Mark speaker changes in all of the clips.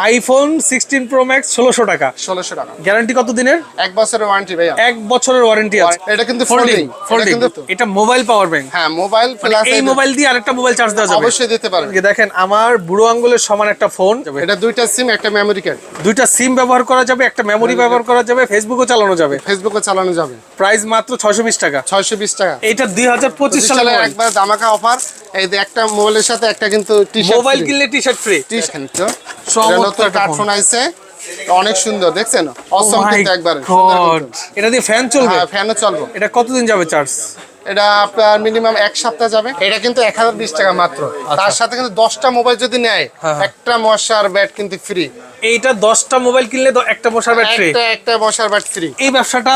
Speaker 1: IPhone 16 pro max 1600 টাকা।
Speaker 2: 1600 টাকা।
Speaker 1: Guarantee কত দিনের?
Speaker 2: 1 বছরের ওয়ারেন্টি ভাইয়া।
Speaker 1: 1 বছরের ওয়ারেন্টি আছে।
Speaker 2: এটা কিন্তু ফোল্ডিং।
Speaker 1: এটা মোবাইল পাওয়ার ব্যাংক।
Speaker 2: হ্যাঁ, মোবাইল প্লাস
Speaker 1: এই মোবাইল দিয়ে আরেকটা মোবাইল চার্জ দেওয়া যাবে?
Speaker 2: অবশ্যই দিতে পারবেন।
Speaker 1: দেখেন আমার বুড়ো আঙ্গুলের সমান একটা ফোন।
Speaker 2: এটা দুইটা সিম, একটা মেমরি কার্ড।
Speaker 1: দুইটা সিম ব্যবহার করা যাবে, একটা মেমরি ব্যবহার করা যাবে, ফেসবুকও চালানো যাবে।
Speaker 2: ফেসবুকও চালানো যাবে।
Speaker 1: প্রাইস মাত্র 620 টাকা।
Speaker 2: 620 টাকা।
Speaker 1: এটা 2025 সালে
Speaker 2: একবার ধামাকা অফার। এই যে একটা মোবাইলের সাথে একটা কিন্তু টি-শার্ট,
Speaker 1: মোবাইল কিনলে টি-শার্ট ফ্রি।
Speaker 2: টি-শার্ট তো নতুন কার্টুন আইছে, অনেক সুন্দর, দেখছেন? অসম কিন্তু একবারে সুন্দর।
Speaker 1: এটা দিয়ে ফ্যান চলবে?
Speaker 2: হ্যাঁ, ফ্যানও চলবে।
Speaker 1: এটা কতদিন যাবে চার্জ?
Speaker 2: এটা আপনার মিনিমাম 1 সপ্তাহ যাবে। এটা কিন্তু 1020 টাকা মাত্র। তার সাথে কিন্তু 10টা মোবাইল যদি নেয়, একটা মশার ব্যাট কিন্তু ফ্রি।
Speaker 1: এইটা 10টা মোবাইল কিনলে তো একটা মশার ব্যাট ফ্রি।
Speaker 2: একটা মশার ব্যাট ফ্রি।
Speaker 1: এই ব্যবসাটা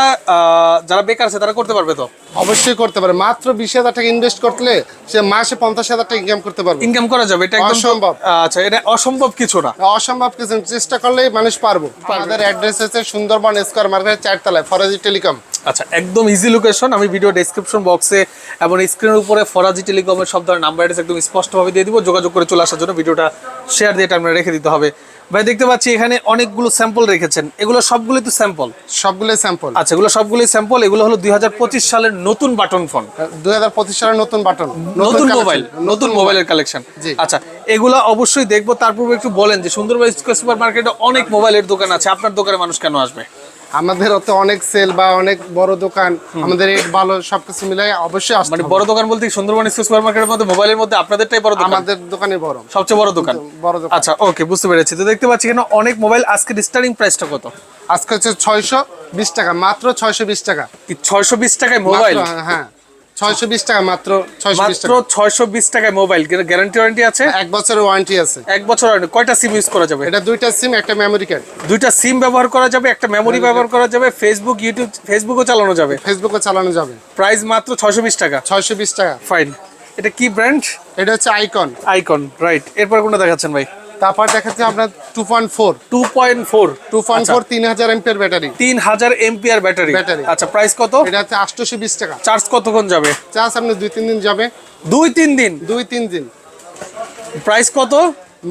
Speaker 1: যারা বেকার আছে তারা করতে পারবে তো?
Speaker 2: অবশ্যই করতে পারে। মাত্র 20,000 টাকা ইনভেস্ট করলে সে মাসে 50,000 টাকা ইনকাম করতে পারবে।
Speaker 1: ইনকাম করা যাবে, এটা একদম
Speaker 2: অসম্ভব।
Speaker 1: আচ্ছা, এটা অসম্ভব কিছু না।
Speaker 2: অসম্ভব কিছু, চেষ্টা করলেই মানুষ পারবো। আমাদের অ্যাড্রেস আছে সুন্দরবন স্কয়ার মার্কেটের 4 তলায়, ফরাজি টেলিকম।
Speaker 1: আচ্ছা, একদম ইজি লোকেশন। আমি ভিডিও ডেসক্রিপশন বক্সে এবং স্ক্রিনের উপরে ফরাজি টেলিকমের সব ধরনের নাম্বার অ্যাড্রেস একদম স্পষ্টভাবে দিয়ে দিব। যোগাযোগ করে চলে আসার জন্য ভিডিওটা শেয়ার দিয়ে টাইমে রেখে দিতে হবে। ভাই দেখতে পাচ্ছি এখানে অনেকগুলো স্যাম্পল রেখেছেন। এগুলো সবগুলোই তো স্যাম্পল?
Speaker 2: সবগুলোই স্যাম্পল।
Speaker 1: আচ্ছা, এগুলো সবগুলোই স্যাম্পল। এগুলো হলো 2025 সালের নতুন বাটন ফোন।
Speaker 2: 2025 সালের নতুন বাটন,
Speaker 1: নতুন মোবাইল, নতুন মোবাইলের কালেকশন। আচ্ছা, এগুলো অবশ্যই দেখবো। তারপর একটু বলেন যে সুন্দরবন স্কয়ার সুপার মার্কেটে অনেক মোবাইলের দোকান আছে, আপনার দোকানে মানুষ কেন আসবে?
Speaker 2: আমাদের তো অনেক সেল বা অনেক বড় দোকান, আমাদের রেট ভালো, সবকিছু মিলাই অবশ্যই আসতে
Speaker 1: মানে
Speaker 2: হবে।
Speaker 1: বড় দোকান বলতে সুন্দরবন সুপার মার্কেটের মধ্যে মোবাইলের মধ্যে আপনাদেরটাই বড় দোকান?
Speaker 2: আমাদের দোকানে বড়,
Speaker 1: সবচেয়ে বড় দোকান। আচ্ছা, ওকে, বুঝতে পেরেছি। তো দেখতে পাচ্ছি এখানে অনেক মোবাইল। আজকে স্টার্টিং প্রাইসটা কত?
Speaker 2: আজকে হচ্ছে 620 টাকা, মাত্র 620 টাকা।
Speaker 1: 620 টাকায় মোবাইল?
Speaker 2: হ্যাঁ, 620 টাকা মাত্র।
Speaker 1: 620 টাকায় মোবাইল। গ্যারান্টি ওয়ারেন্টি আছে?
Speaker 2: 1 বছরের ওয়ারেন্টি আছে।
Speaker 1: 1 বছর ওয়ারেন্টি। কয়টা সিম ইউজ করা যাবে?
Speaker 2: এটা দুইটা সিম, একটা মেমরি কার্ড।
Speaker 1: দুইটা সিম ব্যবহার করা যাবে, একটা মেমরি ব্যবহার করা যাবে, ফেসবুক, ইউটিউব, ফেসবুকও চালানো যাবে।
Speaker 2: ফেসবুকও চালানো যাবে।
Speaker 1: প্রাইস মাত্র 620 টাকা।
Speaker 2: 620 টাকা।
Speaker 1: ফাইন। এটা কি ব্র্যান্ড?
Speaker 2: এটা হচ্ছে আইকন।
Speaker 1: Icon, right. এরপর কোনটা দেখাচ্ছেন ভাই?
Speaker 2: তারপর দেখাচ্ছি আপনার 2.4 3000 এমপিআর ব্যাটারি।
Speaker 1: 3000 MPR battery. আচ্ছা, প্রাইস কত?
Speaker 2: এটা হচ্ছে 820 টাকা।
Speaker 1: চার্জ কতক্ষণ যাবে?
Speaker 2: চার্জ আপনি 2-3 দিন যাবে।
Speaker 1: 2-3 দিন?
Speaker 2: 2-3 দিন।
Speaker 1: প্রাইস কত?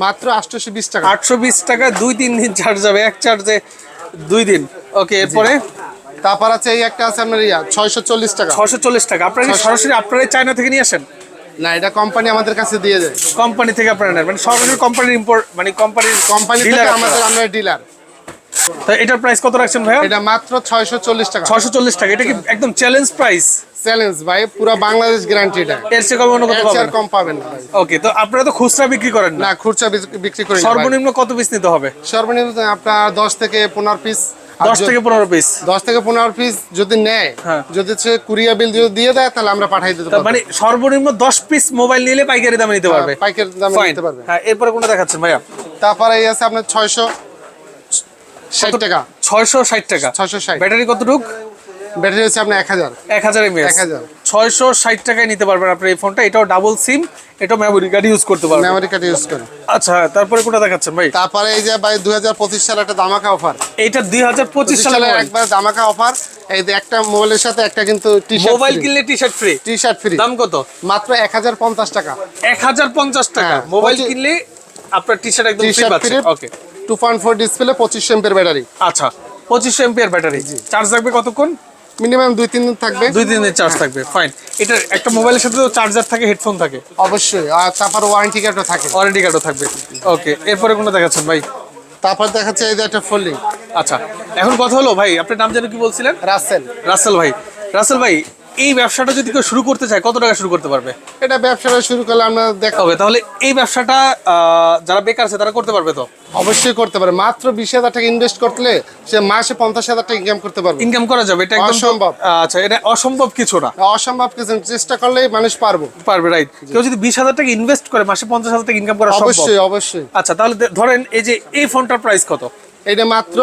Speaker 2: মাত্র 820 টাকা।
Speaker 1: 820 টাকা, 2-3 দিন চার্জ যাবে। এক চার্জে 2 দিন। ওকে, এরপরে?
Speaker 2: তারপর আছে এই একটা আছে আপনার 640 টাকা।
Speaker 1: 640 টাকা। আপনারা সরাসরি আপনারাই চায়না থেকে নিয়ে আসেন?
Speaker 2: না, এটা কোম্পানি আমাদের কাছে দিয়ে যায়।
Speaker 1: কোম্পানি থেকে আপনারা নেন? মানে সরাসরি কোম্পানির ইম্পোর্ট, মানে কোম্পানি
Speaker 2: থেকে আমাদের, আমরা ডিলার।
Speaker 1: তো এটার প্রাইস কত রাখছেন ভাই?
Speaker 2: এটা মাত্র 640 টাকা।
Speaker 1: 640 টাকা। এটা কি একদম চ্যালেঞ্জ প্রাইস?
Speaker 2: চ্যালেঞ্জ ভাই, পুরো বাংলাদেশ গ্যারান্টি। এটা
Speaker 1: এর চেয়ে কম অন্য কত পাবেন?
Speaker 2: কম পাবেন না।
Speaker 1: ওকে, তো আপনারা তো খুচরা বিক্রি করেন না?
Speaker 2: না, খুচরা বিক্রি করি না।
Speaker 1: সর্বনিম্ন কত পিস নিতে হবে?
Speaker 2: সর্বনিম্ন আপনার 10 থেকে 15 পিস।
Speaker 1: 10 থেকে 15 পিস?
Speaker 2: 10 থেকে 15 পিস যদি নেয়, যদি সে কুরিয়ার বিল যদি দিয়ে দেয়, তাহলে আমরা পাঠিয়ে দিতে পারবো।
Speaker 1: মানে সর্বনিম্ন 10 পিস মোবাইল নিলে পাইকারি দামে নিতে পারবে?
Speaker 2: পাইকারি দামে নিতে পারবে।
Speaker 1: হ্যাঁ, এরপরে কোনটা দেখাচ্ছেন ভাইয়া?
Speaker 2: তারপরে এই আছে আপনার 660 টাকা।
Speaker 1: 660 টাকা।
Speaker 2: 660।
Speaker 1: ব্যাটারি কতটুক?
Speaker 2: ব্যাটারি হচ্ছে আপনার 1000
Speaker 1: mAh।
Speaker 2: 1000।
Speaker 1: 660 টাকায় নিতে পারবেন আপনি এই ফোনটা। এটাও ডাবল সিম, এটাও মেমরি কার্ড ইউজ করতে পারবেন।
Speaker 2: মেমরি কার্ড ইউজ করে।
Speaker 1: আচ্ছা, তারপরে কোনটা দেখাচ্ছেন ভাই?
Speaker 2: তারপরে এই যে ভাই 2025 সালে একটা ধামাকা অফার।
Speaker 1: এইটা 2025 সালে
Speaker 2: একবার ধামাকা অফার। এই যে একটা মোবাইলের সাথে একটা কিন্তু টি-শার্ট,
Speaker 1: মোবাইল কিনলে টি-শার্ট ফ্রি।
Speaker 2: T-shirt free.
Speaker 1: দাম কত?
Speaker 2: মাত্র 1050 টাকা।
Speaker 1: 1050 টাকা। মোবাইল কিনলে আপনার টি-শার্ট একদম ফ্রি পাচ্ছেন। ওকে।
Speaker 2: 2.4 ডিসপ্লে, 2500 এমপিআর ব্যাটারি।
Speaker 1: আচ্ছা, 2500 এমপিআর ব্যাটারি। চার্জ থাকবে কতক্ষণ?
Speaker 2: মিনিমাম 2-3 দিন থাকবে।
Speaker 1: 2-3 দিন চার্জ থাকবে। ফাইন। এটা একটা মোবাইলের সাথে তো চার্জার থাকে, হেডফোন থাকে
Speaker 2: অবশ্যই। আর তারপর ওয়ারেন্টি কার্ডও থাকে।
Speaker 1: ওয়ারেন্টি কার্ডও থাকবে। ওকে, এরপরে কোনটা দেখাচ্ছেন ভাই?
Speaker 2: তারপর দেখাচ্ছে এই যে একটা ফোল্ডিং।
Speaker 1: আচ্ছা, এখন কথা হলো ভাই, আপনার নাম যেন কি বলছিলেন?
Speaker 2: রাসেল।
Speaker 1: রাসেল ভাই। রাসেল ভাই, এই ব্যবসাটা যদি কেউ শুরু করতে চায় কত টাকা শুরু করতে পারবে?
Speaker 2: এটা ব্যবসাটা শুরু করলে আমরা
Speaker 1: ওকে, তাহলে এই ব্যবসাটা যারা বেকার আছে তারা করতে পারবে তো?
Speaker 2: অবশ্যই করতে পারে। মাত্র 20,000 টাকা ইনভেস্ট করলে সে মাসে 50,000 টাকা ইনকাম করতে পারবে।
Speaker 1: ইনকাম করা যাবে, এটা একদম
Speaker 2: অসম্ভব।
Speaker 1: আচ্ছা, এটা অসম্ভব কিছু না।
Speaker 2: অসম্ভব কিছু, চেষ্টা করলেই মানুষ
Speaker 1: পারবে, রাইট। কেউ যদি 20,000 টাকা ইনভেস্ট করে মাসে 50,000 টাকা ইনকাম করা সম্ভব?
Speaker 2: অবশ্যই, অবশ্যই।
Speaker 1: আচ্ছা, তাহলে ধরেন এই যে এই ফোনটার প্রাইস কত?
Speaker 2: এটা মাত্র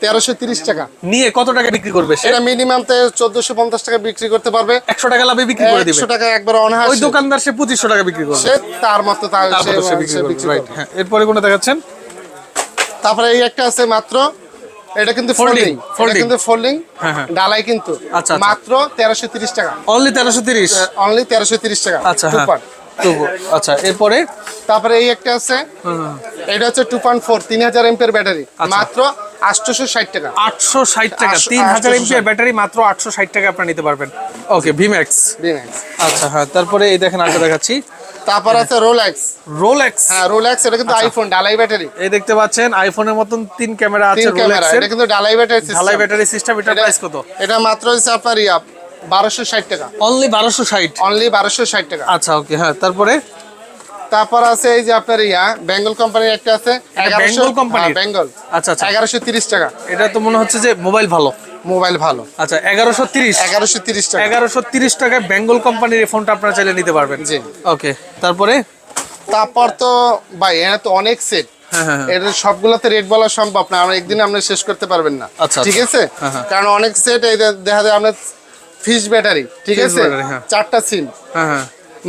Speaker 2: 1330 টাকা।
Speaker 1: নিয়ে কত টাকা বিক্রি করবে সে?
Speaker 2: এটা মিনিমাম 1450 টাকা বিক্রি করতে পারবে।
Speaker 1: 100 টাকা লাভে বিক্রি করে দিবে।
Speaker 2: 100 টাকা একবার অনায়াসে।
Speaker 1: ওই দোকানদার সে 2500 টাকা বিক্রি করবে।
Speaker 2: সে তার মতো
Speaker 1: সে বিক্রি করবে, রাইট। হ্যাঁ, এরপরে কোনটা দেখাচ্ছেন?
Speaker 2: তারপরে এই একটা আছে মাত্র, এটা কিন্তু ফোল্ডিং। এটা কিন্তু ফোল্ডিং, ডালাই কিন্তু।
Speaker 1: আচ্ছা,
Speaker 2: মাত্র 1330 টাকা।
Speaker 1: অনলি 1330?
Speaker 2: অনলি 1330 টাকা।
Speaker 1: আচ্ছা, আচ্ছা এরপরে
Speaker 2: তারপরে এই একটা আছে, এটা হচ্ছে 2.4 3000 এমপিআর ব্যাটারি, মাত্র 860 টাকা।
Speaker 1: 860 টাকা 3000 এমপিআর ব্যাটারি মাত্র 860 টাকা আপনারা নিতে পারবেন। ওকে ভিম্যাক্স। আচ্ছা হ্যাঁ, তারপরে এই দেখেন আরেকটা দেখাচ্ছি।
Speaker 2: তারপর আছে রোলেক্স। হ্যাঁ রোলেক্স, এটা কিন্তু আইফোন ডালাই ব্যাটারি।
Speaker 1: এই দেখতে পাচ্ছেন আইফোনের মতন 3 ক্যামেরা আছে রোলেক্স এর।
Speaker 2: এটা কিন্তু ডালাই ব্যাটারি সিস্টেম।
Speaker 1: ঢালাই ব্যাটারি সিস্টেম। এটার প্রাইস কত?
Speaker 2: এটা মাত্র হচ্ছে আপনার 1260 টাকা।
Speaker 1: অনলি 1260?
Speaker 2: অনলি 1260 টাকা।
Speaker 1: আচ্ছা ওকে হ্যাঁ, তারপরে
Speaker 2: তারপর আছে এই যে আপনার বেঙ্গল কোম্পানির একটা আছে, 1100
Speaker 1: বেঙ্গল কোম্পানির?
Speaker 2: বেঙ্গল।
Speaker 1: আচ্ছা আচ্ছা
Speaker 2: 1130 টাকা।
Speaker 1: এটা তো মনে হচ্ছে যে মোবাইল ভালো।
Speaker 2: মোবাইল ভালো।
Speaker 1: আচ্ছা 1130
Speaker 2: টাকা।
Speaker 1: 1130 টাকায় বেঙ্গল কোম্পানির এই ফোনটা আপনারা চাইলে নিতে পারবেন।
Speaker 2: জি
Speaker 1: ওকে তারপরে
Speaker 2: তো ভাই এখানে তো অনেক সেট, এর সবগুলোতে রেট বলা সম্ভব না, আমরা একদিন আপনি শেষ করতে পারবেন না।
Speaker 1: আচ্ছা,
Speaker 2: ঠিক আছে, কারণ অনেক সেট এই দেখা যায় আপনার ফিশ ব্যাটারি, ঠিক আছে, 4টা সিম,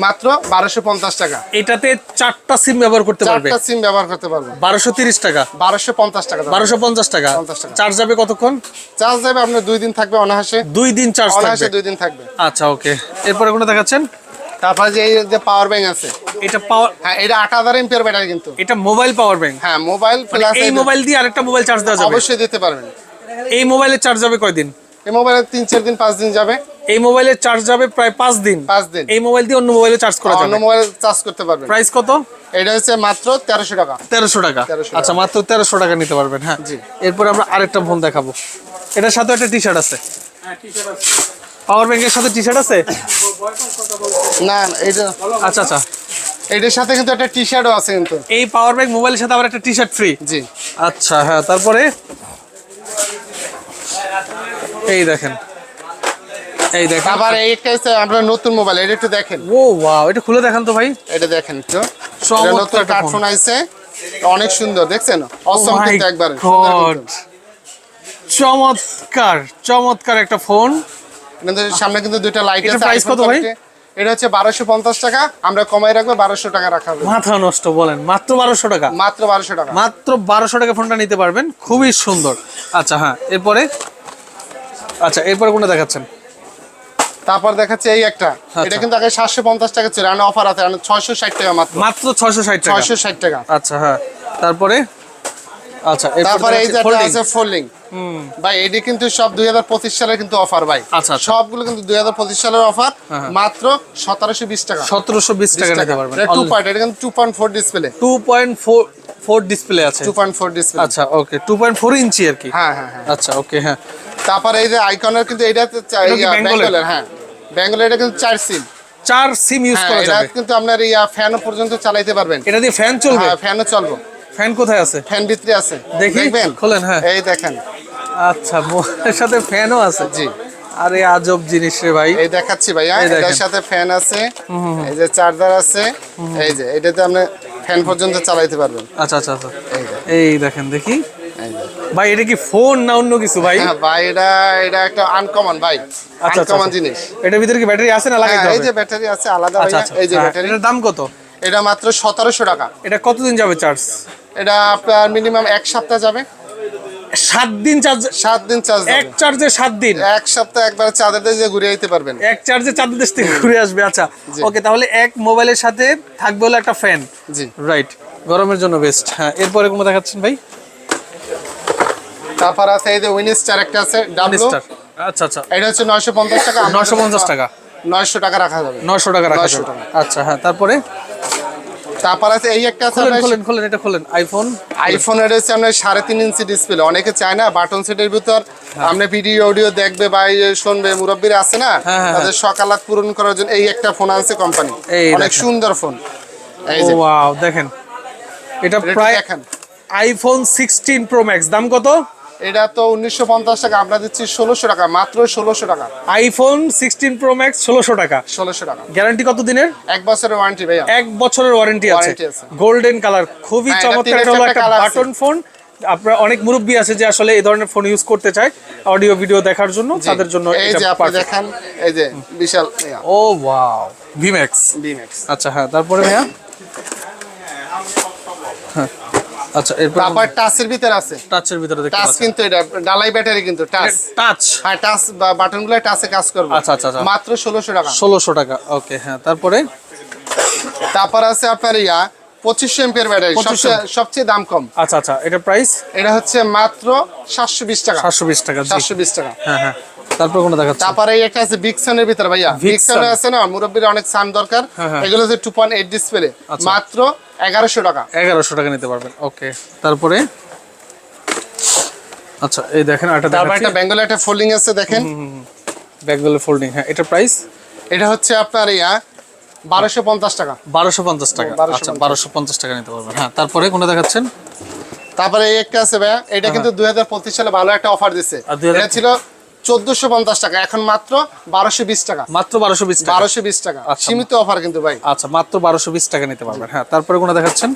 Speaker 2: মাত্র 1250 টাকা।
Speaker 1: এটাতে 4টা সিম ব্যবহার করতে পারবে?
Speaker 2: 4টা সিম ব্যবহার করতে পারবে।
Speaker 1: 1230 টাকা?
Speaker 2: 1250 টাকা।
Speaker 1: 1250 টাকা। চার্জ যাবে কতক্ষণ?
Speaker 2: চার্জ যাবে আপনার 2 দিন থাকবে অনায়াসে।
Speaker 1: 2 দিন চার্জ থাকবে?
Speaker 2: অনায়াসে 2 দিন থাকবে।
Speaker 1: আচ্ছা ওকে, এরপরে কোনটা দেখাচ্ছেন?
Speaker 2: তারপরে যে এই যে পাওয়ার ব্যাংক আছে,
Speaker 1: এটা পাওয়ার,
Speaker 2: হ্যাঁ এটা 8000 এমপিআর ব্যাটারি কিন্তু।
Speaker 1: এটা মোবাইল পাওয়ার ব্যাংক?
Speaker 2: হ্যাঁ মোবাইল প্লাস
Speaker 1: এই মোবাইল দিয়ে আরেকটা মোবাইল চার্জ দেওয়া যাবে?
Speaker 2: অবশ্যই দিতে পারবেন।
Speaker 1: এই মোবাইলের চার্জ যাবে কয়দিন?
Speaker 2: এই মোবাইলে 3-4 দিন 5 দিন যাবে।
Speaker 1: এই মোবাইলের চার্জ যাবে প্রায় 5 দিন।
Speaker 2: 5 দিন।
Speaker 1: এই মোবাইল দিয়ে অন্য মোবাইলে চার্জ করা যাবে?
Speaker 2: অন্য মোবাইল চার্জ করতে পারবেন।
Speaker 1: প্রাইস কত?
Speaker 2: এটা হচ্ছে মাত্র 1300 টাকা।
Speaker 1: 1300 টাকা? আচ্ছা মাত্র 1300 টাকা নিতে পারবেন। হ্যাঁ
Speaker 2: জি।
Speaker 1: এরপরে আমরা আরেকটা ফোন দেখাবো। এটার সাথে একটা টি-শার্ট আছে? হ্যাঁ টি-শার্ট আছে। পাওয়ার ব্যাংকের সাথে টি-শার্ট আছে?
Speaker 2: না এটা,
Speaker 1: আচ্ছা আচ্ছা
Speaker 2: এটার সাথে কিন্তু একটা টি-শার্টও আছে কিন্তু।
Speaker 1: এই পাওয়ার ব্যাংক মোবাইলের সাথে আবার একটা টি-শার্ট ফ্রি?
Speaker 2: জি।
Speaker 1: আচ্ছা হ্যাঁ, তারপরে এই দেখেন, এই দেখেন
Speaker 2: আবার এই একটা হচ্ছে আপনার নতুন মোবাইল, এটা একটু দেখেন।
Speaker 1: ও ওয়াও, এটা খুলে দেখান তো ভাই।
Speaker 2: এটা দেখেন একটু,
Speaker 1: চমৎকার
Speaker 2: নতুন
Speaker 1: একটা
Speaker 2: কার্টুন আইছে, অনেক সুন্দর, দেখছেন? অসম
Speaker 1: Oh my
Speaker 2: কিন্তু একবার
Speaker 1: God! চমৎকার চমৎকার একটা ফোন।
Speaker 2: কিন্তু সামনে কিন্তু দুইটা লাইট
Speaker 1: এটা
Speaker 2: আছে।
Speaker 1: প্রাইস কত ভাই?
Speaker 2: এটা হচ্ছে 1250 টাকা, আমরা কমাই রাখবো 1200 টাকা রাখা হবে।
Speaker 1: মাথা নষ্ট বলেন, মাত্র 1200 টাকা?
Speaker 2: মাত্র 1200 টাকা।
Speaker 1: মাত্র 1200 টাকা ফোনটা নিতে পারবেন, খুবই সুন্দর। আচ্ছা হ্যাঁ এরপরে, আচ্ছা এরপরে কোনটা দেখাচ্ছেন?
Speaker 2: তারপর দেখাচ্ছে এই একটা, এটা কিন্তু আগে 750 টাকা ছিল, আর অফার আছে 660 টাকা মাত্র।
Speaker 1: মাত্র 660 টাকা?
Speaker 2: 660 টাকা।
Speaker 1: আচ্ছা হ্যাঁ, তারপরে আচ্ছা
Speaker 2: তারপরে এই যে আছে ফোল্ডিং, ভাই এডি কিন্তু সব 2025 সালের কিন্তু অফার ভাই।
Speaker 1: আচ্ছা
Speaker 2: সবগুলো কিন্তু 2025 সালের অফার, মাত্র 1720 টাকা।
Speaker 1: 1720 টাকা নিতে পারবেন।
Speaker 2: এটা 2 পয়েন্ট, এটা কিন্তু 2.4 ডিসপ্লে।
Speaker 1: 2.4 ডিসপ্লে আছে?
Speaker 2: 2.4 ডিসপ্লে।
Speaker 1: আচ্ছা ওকে, 2.4 ইঞ্চি আর কি?
Speaker 2: হ্যাঁ হ্যাঁ হ্যাঁ।
Speaker 1: আচ্ছা ওকে হ্যাঁ।
Speaker 2: তারপরে এই যে আইকনের কিন্তু এটাতে বেঙ্গলের, হ্যাঁ বেঙ্গলের, এটা কিন্তু 4 সিম।
Speaker 1: 4 সিম ইউজ করা যাবে?
Speaker 2: এটা কিন্তু আপনার ফ্যান পর্যন্ত চালাতে পারবেন।
Speaker 1: এটা দিয়ে ফ্যান চলবে?
Speaker 2: হ্যাঁ ফ্যানও চলবে।
Speaker 1: ফ্যান কোথায় আছে?
Speaker 2: ফ্যান ভিতরে আছে,
Speaker 1: দেখবেন? খোলেন। হ্যাঁ
Speaker 2: এই দেখেন।
Speaker 1: আচ্ছা মোবাইলের সাথে ফ্যানও আছে?
Speaker 2: জি।
Speaker 1: আরে আজব জিনিস রে ভাই।
Speaker 2: এই দেখাচ্ছি ভাইয়া, এটার সাথে ফ্যান আছে, এই যে চার্জার আছে, এই যে এটাতে আপনি ফ্যান পর্যন্ত চালাতে পারবেন।
Speaker 1: আচ্ছা আচ্ছা আচ্ছা এই দেখেন, দেখি ভাই এটা কি ফোন না অন্য কিছু ভাই?
Speaker 2: হ্যাঁ ভাই এটা একটা আনকমন ভাই, আনকমন জিনিস।
Speaker 1: এটার ভিতরে কি ব্যাটারি আছে না লাগাইতে হবে?
Speaker 2: এই যে ব্যাটারি আছে আলাদা ভাইয়া, এই যে ব্যাটারি।
Speaker 1: এটার দাম কত?
Speaker 2: এটা মাত্র 1700 টাকা।
Speaker 1: এটা কতদিন যাবে চার্জ?
Speaker 2: এটা আপনার মিনিমাম 1 সপ্তাহ যাবে।
Speaker 1: 7 দিন চার্জ?
Speaker 2: 7 দিন চার্জ যাবে।
Speaker 1: এক চার্জে 7 দিন?
Speaker 2: 1 সপ্তাহ একবার চার্জার দিয়ে ঘুরে যেতে পারবেন।
Speaker 1: এক চার্জে চাঁদের দেশ থেকে ঘুরে আসবে? আচ্ছা ওকে, তাহলে এক মোবাইলের সাথে থাকবে হলো একটা ফ্যান।
Speaker 2: জি
Speaker 1: রাইট, গরমের জন্য বেস্ট। হ্যাঁ এরপরে কোন দেখাচ্ছেন ভাই?
Speaker 2: তারপর আছে এই যে উইনস্টার একটা আছে ডাবল।
Speaker 1: আচ্ছা আচ্ছা,
Speaker 2: এটা হচ্ছে 950 টাকা।
Speaker 1: 950 টাকা?
Speaker 2: 900 টাকা রাখা যাবে।
Speaker 1: 900 টাকা রাখা যাবে। আচ্ছা হ্যাঁ, তারপরে
Speaker 2: তারপর আছে এই একটা আছে,
Speaker 1: খোলেন এটা খোলেন।
Speaker 2: আইফোন এর হচ্ছে আপনার 3.5 ইঞ্চি ডিসপ্লে। অনেকে চায় না বাটন সেটের ভিতর আপনি ভিডিও অডিও দেখবে বা শুনবে, মুরব্বীরা আছে না, তাদের সকালাত পূরণ করার জন্য এই একটা ফোন আনছে কোম্পানি, অনেক সুন্দর ফোন। এই যে
Speaker 1: ওয়াও দেখেন, এটা প্রায় আইফোন 16 প্রো ম্যাক্স। দাম কত?
Speaker 2: এটা তো 1950 টাকা, আমরা দিচ্ছি 1600 টাকা, মাত্র 1600 টাকা।
Speaker 1: আইফোন 16 প্রো ম্যাক্স 1600 টাকা?
Speaker 2: 1600 টাকা।
Speaker 1: গ্যারান্টি কত দিনের?
Speaker 2: 1 বছরের ওয়ারেন্টি ভাইয়া।
Speaker 1: 1 বছরের ওয়ারেন্টি আছে। গোল্ডেন কালার, খুবই চমৎকার একটা বাটন ফোন। আপনারা অনেক মুরব্বী আছে যে আসলে এই ধরনের ফোন ইউজ করতে চায় অডিও ভিডিও দেখার জন্য, তাদের জন্য
Speaker 2: এই যে আপনি দেখেন, এই যে বিশাল।
Speaker 1: ও ওয়াও, ভিম্যাক্স। আচ্ছা হ্যাঁ, তারপরে ভাইয়া? হ্যাঁ আচ্ছা, এরপর
Speaker 2: তারপর টাচের ভিতর আছে।
Speaker 1: টাচের ভিতরে দেখতে
Speaker 2: টাচ
Speaker 1: পাচ্ছেন?
Speaker 2: কিন্তু এটা ডালাই ব্যাটারি কিন্তু টাচ। হ্যাঁ টাচ বাটনগুলো টাচে কাজ করবে।
Speaker 1: আচ্ছা আচ্ছা,
Speaker 2: মাত্র 1600 টাকা।
Speaker 1: 1600 টাকা ওকে হ্যাঁ, তারপরে?
Speaker 2: তারপর আছে আপনার 2500 এমপিআর ব্যাটারি, সবচেয়ে দাম কম।
Speaker 1: আচ্ছা আচ্ছা, এটা প্রাইস?
Speaker 2: এটা হচ্ছে মাত্র 720 টাকা।
Speaker 1: 720 টাকা,
Speaker 2: 720 টাকা।
Speaker 1: হ্যাঁ হ্যাঁ। তারপর কোনটা দেখাচ্ছেন?
Speaker 2: তারপরে এই একটা আছে বিগসনের ভিতরে ভাইয়া। বিগসনের আছে না, মুরব্বির অনেক সান দরকার, এগুলো হচ্ছে 2.8 ডিসপ্লে, মাত্র 1100 টাকা।
Speaker 1: 1100 টাকা নিতে পারবেন। ওকে, তারপরে আচ্ছা এই দেখেন এটা
Speaker 2: তারপর একটা বেঙ্গল একটা ফোল্ডিং আছে দেখেন,
Speaker 1: বেঙ্গল ফোল্ডিং। হ্যাঁ, এটা প্রাইস?
Speaker 2: এটা হচ্ছে আপনার 1250 টাকা।
Speaker 1: 1250 টাকা। আচ্ছা, 1250 টাকা নিতে পারবেন। হ্যাঁ, তারপরে কোনটা দেখাচ্ছেন?
Speaker 2: তারপরে এই একটা আছে ভাইয়া, এটা কিন্তু 2025 সালে ভালো একটা অফার দিছে। এটা ছিল 1450 টাকা, এখন মাত্র 1220 টাকা।
Speaker 1: মাত্র 1220 টাকা।
Speaker 2: 1220 টাকা, সীমিত অফার কিন্তু ভাই।
Speaker 1: আচ্ছা, মাত্র 1220 টাকা নিতে পারবেন। হ্যাঁ, তারপরে কোনটা দেখাচ্ছেন?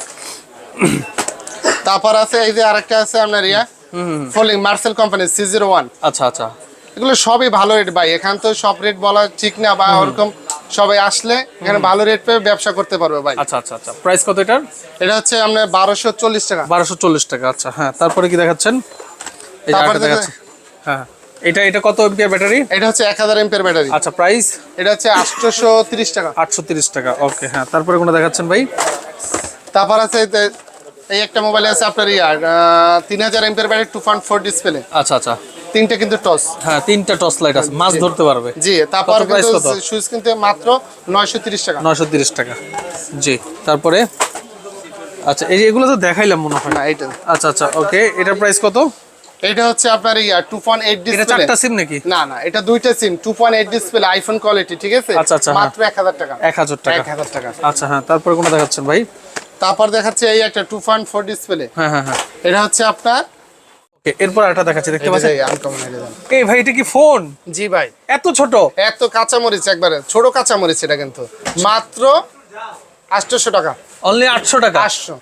Speaker 2: তারপর আছে এই যে আরেকটা আছে আপনার ফোল্ডিং মার্সেল কোম্পানি C01।
Speaker 1: আচ্ছা আচ্ছা,
Speaker 2: এগুলো সবই ভালো রেট ভাই, এখান তো সব রেট বলা ঠিক না, বা ওরকম সবাই আসলে এখানে ভালো রেট পেয়ে ব্যবসা করতে পারবে ভাই।
Speaker 1: আচ্ছা আচ্ছা আচ্ছা, প্রাইস কত এটার?
Speaker 2: এটা হচ্ছে আপনার 1240 টাকা।
Speaker 1: 1240 টাকা। আচ্ছা হ্যাঁ, তারপরে কি দেখাচ্ছেন? এই
Speaker 2: তারপরে
Speaker 1: যে দেখাচ্ছি। হ্যাঁ, এটা কত এমপিআর ব্যাটারি?
Speaker 2: এটা হচ্ছে 1000 এমপিআর ব্যাটারি।
Speaker 1: আচ্ছা, প্রাইস?
Speaker 2: এটা হচ্ছে 830 টাকা।
Speaker 1: 830 টাকা। ওকে, হ্যাঁ, তারপরে কোনটা দেখাচ্ছেন ভাই?
Speaker 2: তারপর আছে এই একটা মোবাইল আছে আপনার 3000 এমপিআর ব্যাটারি, 2.4 ডিসপ্লে।
Speaker 1: আচ্ছা আচ্ছা,
Speaker 2: তিনটা কিন্তু টস।
Speaker 1: হ্যাঁ, তিনটা টর্চ লাইট আছে, মাছ ধরতে পারবে।
Speaker 2: জি, তারপর
Speaker 1: প্রাইস কত?
Speaker 2: সুইচ কিনতে মাত্র 930 টাকা।
Speaker 1: 930 টাকা। জি, তারপরে আচ্ছা এই যে এগুলো তো দেখাইলাম মনে হয়।
Speaker 2: না, এটা
Speaker 1: আচ্ছা আচ্ছা, ওকে, এটার প্রাইস কত?
Speaker 2: এটা হচ্ছে আপনার 2.8 ডিসপ্লে।
Speaker 1: এটা চারটা সিম নাকি?
Speaker 2: না না, এটা দুইটা সিম, 2.8 ডিসপ্লে, আইফোন কোয়ালিটি, ঠিক আছে?
Speaker 1: আচ্ছা আচ্ছা,
Speaker 2: মাত্র 1000 টাকা।
Speaker 1: 1000 টাকা।
Speaker 2: 1000 টাকা।
Speaker 1: আচ্ছা হ্যাঁ, তারপরে কোনটা দেখাচ্ছেন ভাই?
Speaker 2: তারপর দেখাচ্ছে এই একটা 2.4 ডিসপ্লে।
Speaker 1: হ্যাঁ হ্যাঁ হ্যাঁ,
Speaker 2: এটা হচ্ছে আপনার
Speaker 1: ওকে, এরপর একটা দেখাচ্ছি, দেখতে পাচ্ছেন?
Speaker 2: আনকমন এটা।
Speaker 1: এই ভাই, এটা কি ফোন?
Speaker 2: জি ভাই,
Speaker 1: এত ছোট?
Speaker 2: এত কাঁচামরিচ, একবারে ছোট কাঁচামরিচ, এটা কিন্তু মাত্র 800 টাকা।
Speaker 1: অনলি 800 টাকা?
Speaker 2: 800।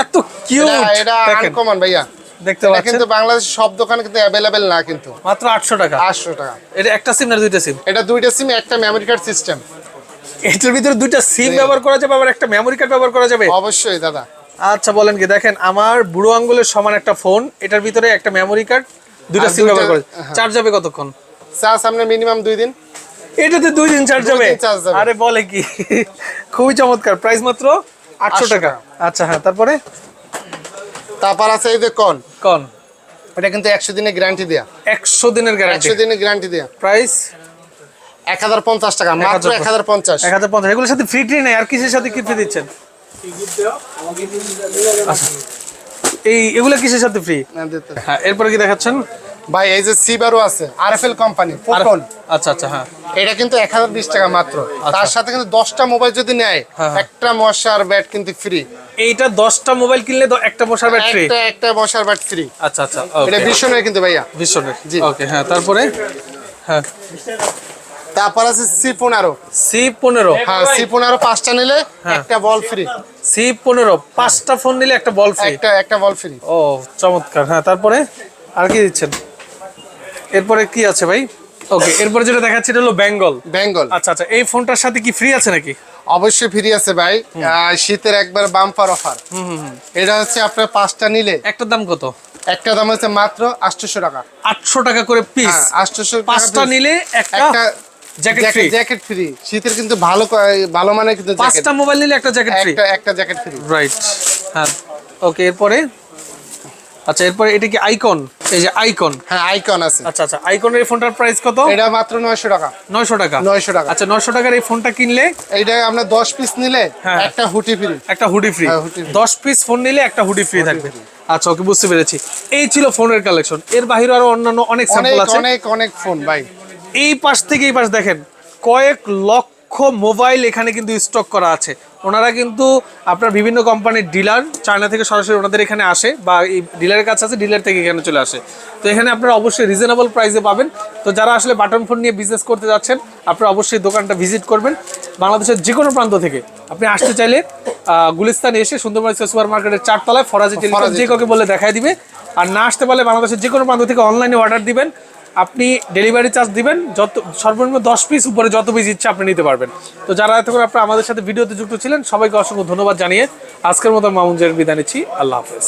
Speaker 1: এত কিউট।
Speaker 2: এটা আনকমন ভাইয়া,
Speaker 1: দেখতে
Speaker 2: এটা
Speaker 1: পাচ্ছেন?
Speaker 2: কিন্তু বাংলাদেশের সব দোকানে কিন্তু অ্যাভেলেবেল না, কিন্তু
Speaker 1: মাত্র 800 টাকা।
Speaker 2: 800 টাকা।
Speaker 1: এটা একটা সিম না দুইটা সিম?
Speaker 2: এটা দুইটা সিম, একটা মেমরি কার্ড সিস্টেম।
Speaker 1: এটার ভিতরে দুইটা সিম ব্যবহার করা যাবে, আবার একটা মেমরি কার্ড ব্যবহার করা যাবে?
Speaker 2: অবশ্যই দাদা।
Speaker 1: আচ্ছা, বলেন কি? দেখেন, আমার বুড়ো আঙ্গুলের সমান একটা ফোন, এটার ভিতরে একটা মেমরি কার্ড, দুইটা সিম ব্যবহার করে। চার্জ যাবে কতক্ষণ?
Speaker 2: চার্জ সামনে মিনিমাম 2 দিন।
Speaker 1: এটাতে 2 দিন চার্জ যাবে?
Speaker 2: চার্জ যাবে।
Speaker 1: আরে বলে কি! খুবই চমৎকার। প্রাইস মাত্র 800 টাকা। আচ্ছা হ্যাঁ, তারপরে?
Speaker 2: তারপর আছে এই যে কন, এটা কিন্তু 100 দিনের গ্যারান্টি দেয়া।
Speaker 1: 100 দিনের গ্যারান্টি?
Speaker 2: 100 দিনের গ্যারান্টি দেয়া।
Speaker 1: প্রাইস?
Speaker 2: 1050 টাকা, মাত্র 1050।
Speaker 1: 1050। এগুলোর সাথে ফ্রি ট্রি নেই, আর কিসের সাথে কি ফ্রি দিচ্ছেন? আচ্ছা, এগুলো কিসের সাথে ফ্রি? হ্যাঁ, এরপরে কি দেখাচ্ছেন
Speaker 2: ভাই? এই যে সিবারও আছে, আরএফএল কোম্পানি, ফোটন।
Speaker 1: আচ্ছা আচ্ছা, হ্যাঁ,
Speaker 2: এটা কিন্তু 1020 টাকা মাত্র। তার সাথে কিন্তু 10টা মোবাইল যদি নেয়, একটা মশার ব্যাট কিন্তু ফ্রি।
Speaker 1: এইটা 10টা মোবাইল কিনলে একটা মশার ব্যাট ফ্রি?
Speaker 2: একটা মশার ব্যাট ফ্রি।
Speaker 1: আচ্ছা আচ্ছা,
Speaker 2: এটা বিশ্বনের কিন্তু ভাইয়া,
Speaker 1: বিশ্বনের।
Speaker 2: জি।
Speaker 1: ওকে, হ্যাঁ, তারপরে? হ্যাঁ,
Speaker 2: তারপর আছে C15।
Speaker 1: C15?
Speaker 2: হ্যাঁ, C15 5টা নিলে একটা বল ফ্রি।
Speaker 1: C15 5টা ফোন নিলে একটা বল ফ্রি?
Speaker 2: একটা বল ফ্রি।
Speaker 1: ও চমৎকার। হ্যাঁ, তারপরে আর কি দিচ্ছেন? এরপরে কি আছে ভাই? ওকে, এরপরে যেটা দেখাচ্ছি এটা হলো বেঙ্গল। আচ্ছা আচ্ছা, এই ফোনটার সাথে কি ফ্রি আছে নাকি?
Speaker 2: অবশ্যই ফ্রি আছে ভাই, শীতের একবার বাম্পার অফার। এটা হচ্ছে আপনার 5টা নিলে
Speaker 1: একটার দাম কত?
Speaker 2: একটা দাম হচ্ছে মাত্র 800 টাকা।
Speaker 1: 800 টাকা করে পিস?
Speaker 2: 800 টাকা।
Speaker 1: 5টা নিলে একটা জ্যাকেট ফ্রি।
Speaker 2: শীতের কিন্তু ভালো মানে কিন্তু
Speaker 1: 5টা মোবাইল নিলে একটা জ্যাকেট ফ্রি?
Speaker 2: একটা জ্যাকেট ফ্রি,
Speaker 1: রাইট। হ্যাঁ, ওকে, এরপরে? আচ্ছা, এরপরে এটা কি আইকন? এই যে আইকন।
Speaker 2: হ্যাঁ, আইকন আছে।
Speaker 1: আচ্ছা আচ্ছা, আইকনের এই ফোনটার প্রাইস কত?
Speaker 2: এটা মাত্র 900 টাকা।
Speaker 1: 900 টাকা?
Speaker 2: 900 টাকা।
Speaker 1: আচ্ছা, 900 টাকার এই ফোনটা কিনলে
Speaker 2: এইটা আমরা 10 পিস নিলে একটা হুডি ফ্রি।
Speaker 1: একটা হুডি ফ্রি? 10 পিস ফোন নিলে একটা হুডি ফ্রি থাকবে। আচ্ছা, ওকে, বুঝতে পেরেছি। এই ছিল ফোনের কালেকশন। এর বাইরে আরো অন্যান্য অনেক স্যাম্পল আছে।
Speaker 2: অনেক ফোন ভাই।
Speaker 1: এই পাশ থেকে এই পাশ দেখেন, কয়েক লক্ষ মোবাইল এখানে কিন্তু স্টক করা আছে। ওনারা কিন্তু আপনার বিভিন্ন কোম্পানির ডিলার, চায়না থেকে সরাসরি ওনাদের এখানে আসে, বা এই ডিলারের কাছে আছে, ডিলার থেকে এখানে চলে আসে। তো এখানে আপনারা অবশ্যই রিজনেবল প্রাইসে পাবেন। তো যারা আসলে বাটন ফোন নিয়ে বিজনেস করতে যাচ্ছেন, আপনারা অবশ্যই দোকানটা ভিজিট করবেন। বাংলাদেশের যে কোনো প্রান্ত থেকে আপনি আসতে চাইলে গুলিস্তানে এসে সুন্দরবন সুপার মার্কেটের 4 তলায় ফরাজি টেলিকম যে কাউকে বলে দেখায় দিবে। আর না আসতে পারলে বাংলাদেশের যে কোনো প্রান্ত থেকে অনলাইনে অর্ডার দিবেন, আপনি ডেলিভারি চার্জ দিবেন, সর্বনিম্ন 10 পিস, উপরে যত পিস ইচ্ছা আপনি নিতে পারবেন। তো যারা এতক্ষণ আপনারা আমাদের সাথে ভিডিওতে যুক্ত ছিলেন, সবাইকে অসংখ্য ধন্যবাদ জানিয়ে আজকের মতো মামুন জাহের বিদায় নিচ্ছি। আল্লাহ হাফেজ।